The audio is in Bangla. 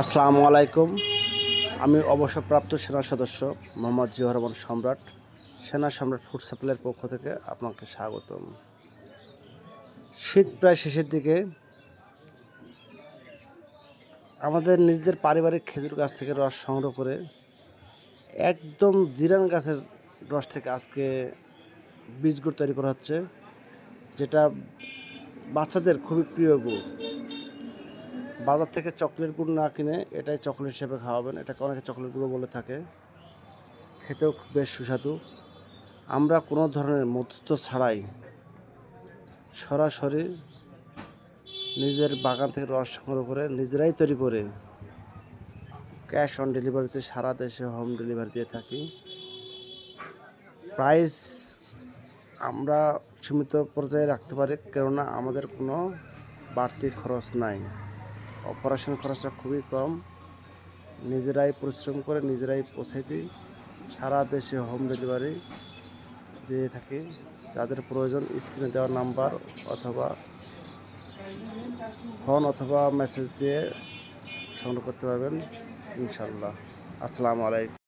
আসসালামু আলাইকুম। আমি অবসরপ্রাপ্ত সেনা সদস্য মোহাম্মদ জিয়াউর রহমান সম্রাট, সেনা সম্রাট ফুড সাপ্লাইয়ের পক্ষ থেকে আপনাকে স্বাগতম। শীত প্রায় শেষের দিকে। আমাদের নিজেদের পারিবারিক খেজুর গাছ থেকে রস সংগ্রহ করে একদম জিরান গাছের রস থেকে আজকে বীজ গুড় তৈরি করা হচ্ছে, যেটা বাচ্চাদের খুবই প্রিয় গুড়। বাজার থেকে চকলেট গুড় না কিনে এটাই চকলেট হিসেবে খাওয়াবেন। এটাকে অনেকে চকলেট গুঁড়ো বলে থাকে, খেতেও বেশ সুস্বাদু। আমরা কোনো ধরনের মধ্যস্থ ছাড়াই সরাসরি নিজের বাগান থেকে রস সংগ্রহ করে নিজেরাই তৈরি করে ক্যাশ অন ডেলিভারিতে সারা দেশে হোম ডেলিভারি দিয়ে থাকি। প্রাইস আমরা সীমিত পর্যায়ে রাখতে পারি, কেননা আমাদের কোনো বাড়তি খরচ নাই। অপারেশন খরচটা খুবই কম। নিজেরাই পরিশ্রম করে নিজেরাই পৌঁছে দিই, সারা দেশে হোম ডেলিভারি দিয়ে থাকি। যাদের প্রয়োজন স্ক্রিনে দেওয়া নাম্বার অথবা ফোন অথবা মেসেজ দিয়ে সংগ্রহ করতে পারবেন ইনশাল্লাহ। আসসালামু আলাইকুম।